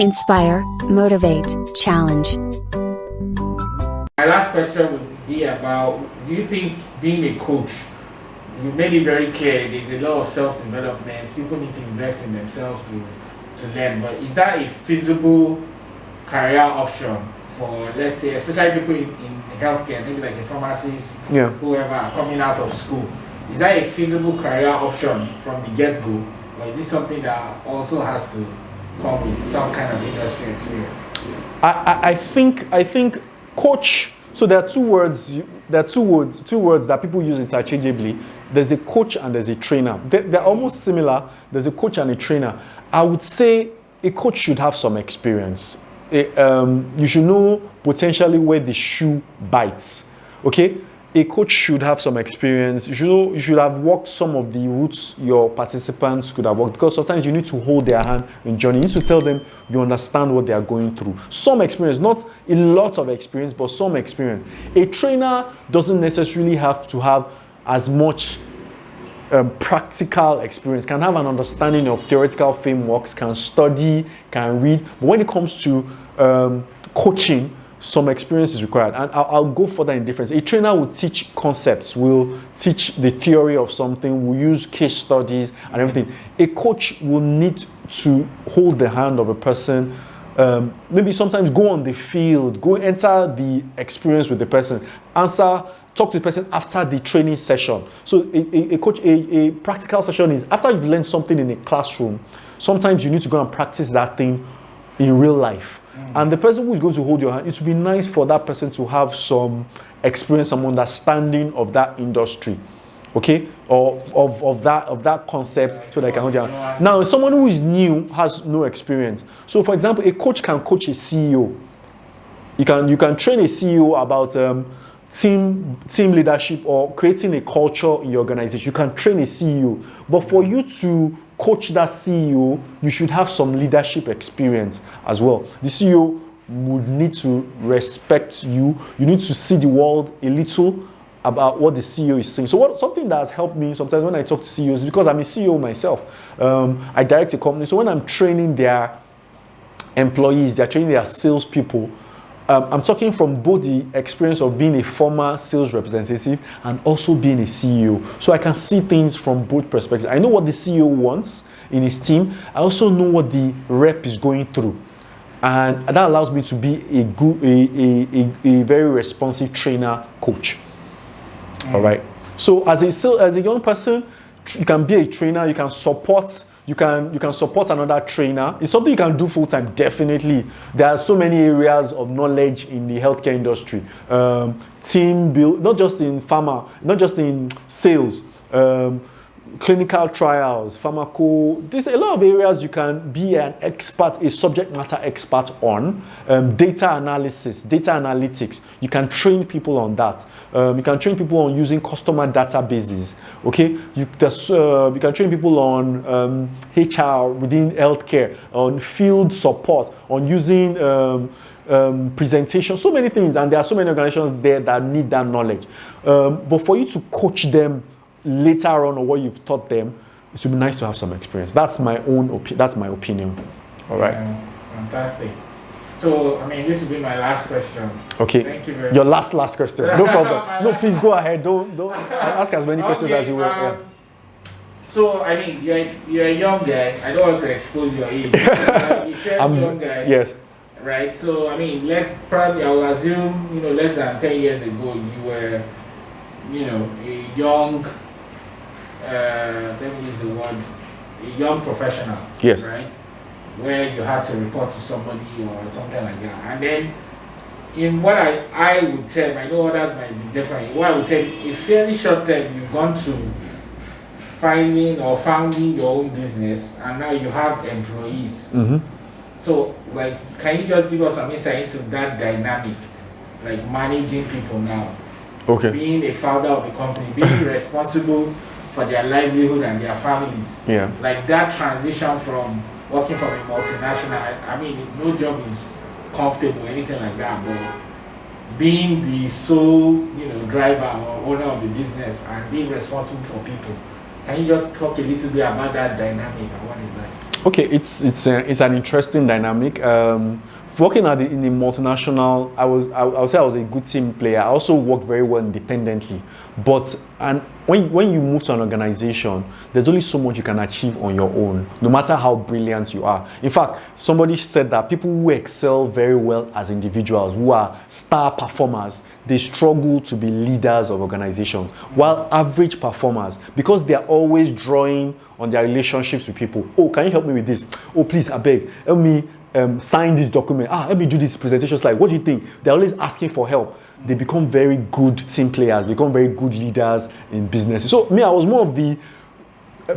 Inspire, motivate, challenge. My last question would be about, do you think being a coach, you made it very clear there's a lot of self-development, people need to invest in themselves to learn, but is that a feasible career option for, let's say, especially people in healthcare, maybe like a pharmacist, whoever are coming out of school? Is that a feasible career option from the get-go, or is this something that also has to come with some kind of industry experience? I think coach. So there are two words. There are two words that people use interchangeably. There's a coach and there's a trainer. They're almost similar. There's a coach and a trainer. I would say a coach should have some experience. You should know potentially where the shoe bites. Okay. A coach should have some experience. You should have walked some of the routes your participants could have walked, because sometimes you need to hold their hand in journey. You need to tell them you understand what they are going through. Some experience, not a lot of experience, but some experience. A trainer doesn't necessarily have to have as much practical experience, can have an understanding of theoretical frameworks, can study, can read. But when it comes to coaching, some experience is required, and I'll go further in difference. A trainer will teach concepts, will teach the theory of something, will use case studies and everything. A coach will need to hold the hand of a person, maybe sometimes go on the field, go enter the experience with the person, talk to the person after the training session. So a coach, a practical session is after you've learned something in a classroom, sometimes you need to go and practice that thing in real life. And the person who is going to hold your hand, it would be nice for that person to have some experience, some understanding of that industry, okay, or of that concept, so they can hold your hand. Now, someone who is new has no experience. So, for example, a coach can coach a CEO. You can train a CEO about team leadership or creating a culture in your organization. You can train a CEO, but for you to coach that CEO, you should have some leadership experience as well. The CEO would need to respect you. You need to see the world a little about what the CEO is saying. So something that has helped me sometimes when I talk to CEOs, because I'm a CEO myself, I direct a company. So when I'm training their employees, they're training their salespeople, I'm talking from both the experience of being a former sales representative and also being a CEO. So I can see things from both perspectives. I know what the CEO wants in his team. I also know what the rep is going through. And that allows me to be a very responsive trainer coach. All right. So as a young person, you can be a trainer, you can support. You can support another trainer. It's something you can do full time, definitely. There are so many areas of knowledge in the healthcare industry. Team build, not just in pharma, not just in sales, clinical trials, pharmaco. There's a lot of areas you can be an expert, a subject matter expert on. Data analysis, data analytics. You can train people on that. You can train people on using customer databases. Okay, you can train people on HR within healthcare, on field support, on using presentation, so many things, and there are so many organizations there that need that knowledge. But for you to coach them later on what you've taught them, it would be nice to have some experience. That's my opinion. All right. Fantastic. So, I mean, this will be my last question. Okay. Thank you very much. Your last question. No problem. No, please go ahead. Don't ask as many questions as you will. Yeah. So, I mean, you're a young guy. I don't want to expose your age. If you're a young guy. Yes. Right. So, I mean, I will assume, less than 10 years ago, you were, a young, let me use the word, a young professional. Yes. Right. Where you had to report to somebody or something like that. And then, in what I would tell, I know others might be different, what I would tell, in fairly short time, you've gone to founding your own business, and now you have employees. Mm-hmm. So, can you just give us some insight into that dynamic, like managing people now? Okay. Being a founder of a company, being responsible for their livelihood and their families. Yeah. Like that transition from working from a multinational, I mean, no job is comfortable, anything like that, but being the sole, driver or owner of the business and being responsible for people. Can you just talk a little bit about that dynamic and what is that? Okay, it's an interesting dynamic. Working in a multinational, I would say I was a good team player. I also worked very well independently. But when you move to an organization, there's only so much you can achieve on your own, no matter how brilliant you are. In fact, somebody said that people who excel very well as individuals, who are star performers, they struggle to be leaders of organizations. While average performers, because they are always drawing on their relationships with people. Oh, can you help me with this? Oh, please, I beg, help me sign this document. Let me do this presentation slide. What do you think? They're always asking for help. They become very good team players, become very good leaders in business. So me, I was more of the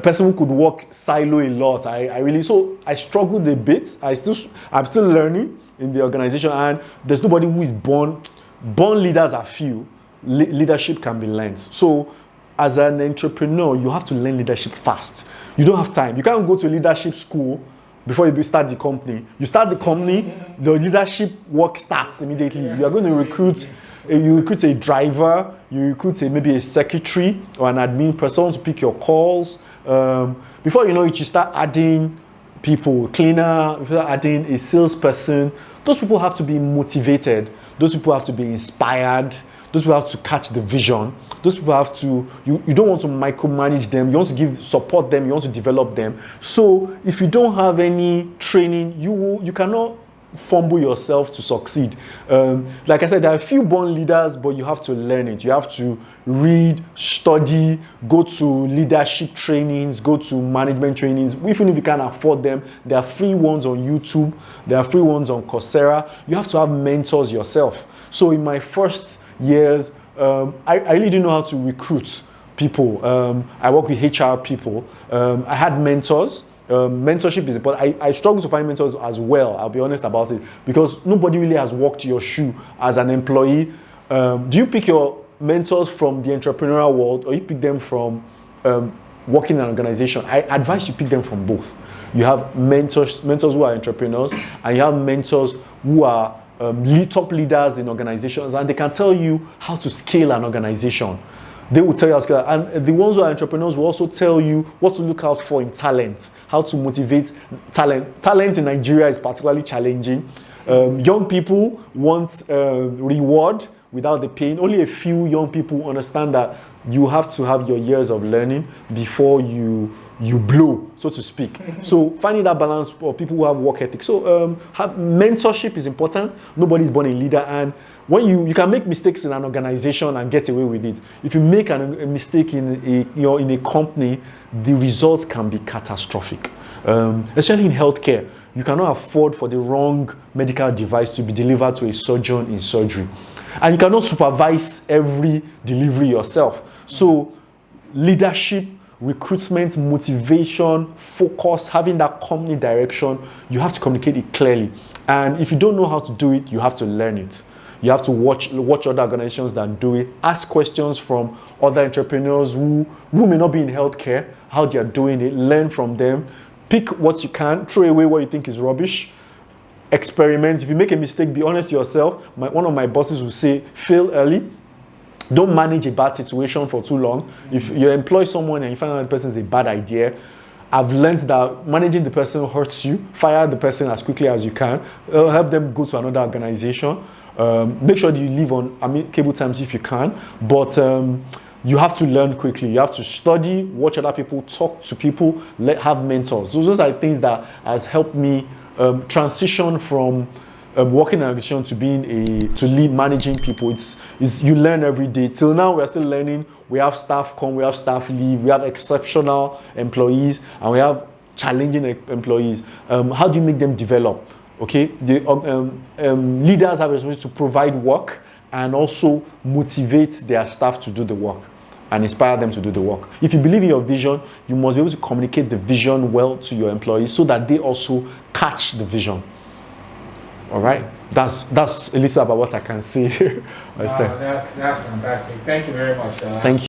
person who could work silo a lot. I struggled a bit. I'm still learning in the organization, and there's nobody who is born. Born leaders are few. Leadership can be learned. So as an entrepreneur, you have to learn leadership fast. You don't have time. You can't go to leadership school before you start the company. You start the company, the leadership work starts immediately. You are going to recruit a driver, you recruit maybe a secretary or an admin person to pick your calls. Before you know it, you start adding people, cleaner, you start adding a salesperson. Those people have to be motivated. Those people have to be inspired. Those people have to catch the vision. Those people have to, you don't want to micromanage them. You want to support them. You want to develop them. So if you don't have any training, you cannot fumble yourself to succeed. Like I said, there are a few born leaders, but you have to learn it. You have to read, study, go to leadership trainings, go to management trainings. Even if you can't afford them, there are free ones on YouTube. There are free ones on Coursera. You have to have mentors yourself. So in my first years, I really didn't know how to recruit people. I work with HR people. I had mentors. Mentorship is important. I struggle to find mentors as well. I'll be honest about it, because nobody really has walked your shoe as an employee. Do you pick your mentors from the entrepreneurial world, or you pick them from working in an organization? I advise you pick them from both. You have mentors who are entrepreneurs, and you have mentors who are top leaders in organizations, and they can tell you how to scale an organization. They will tell you how to scale, and the ones who are entrepreneurs will also tell you what to look out for in talent, how to motivate talent. Talent in Nigeria is particularly challenging. Young people want reward without the pain. Only a few young people understand that you have to have your years of learning before you blow, so to speak. So finding that balance for people who have work ethic. So mentorship is important. Nobody's born a leader, and when you can make mistakes in an organization and get away with it. If you make a mistake in a company, the results can be catastrophic. Especially in healthcare, you cannot afford for the wrong medical device to be delivered to a surgeon in surgery, and you cannot supervise every delivery yourself. So leadership, recruitment, motivation, focus, having that company direction, you have to communicate it clearly. And if you don't know how to do it, you have to learn it. You have to watch other organizations that do it. Ask questions from other entrepreneurs who may not be in healthcare, how they are doing it. Learn from them. Pick what you can. Throw away what you think is rubbish. Experiment. If you make a mistake, be honest to yourself. One of my bosses will say, fail early. Don't manage a bad situation for too long. If you employ someone and you find out the person is a bad idea, I've learned that managing the person hurts you. Fire the person as quickly as you can. Help them go to another organization. Make sure that you leave on amicable terms if you can. But you have to learn quickly. You have to study, watch other people, talk to people, have mentors. Those are things that has helped me transition from working in an organization to lead managing people. It's you learn every day. Till now, we're still learning. We have staff come, we have staff leave, we have exceptional employees, and we have challenging employees. How do you make them develop? Okay, the leaders have a responsibility to provide work and also motivate their staff to do the work and inspire them to do the work. If you believe in your vision, you must be able to communicate the vision well to your employees so that they also catch the vision. All right, that's a little about what I can say. That's fantastic. Thank you very much. Thank you.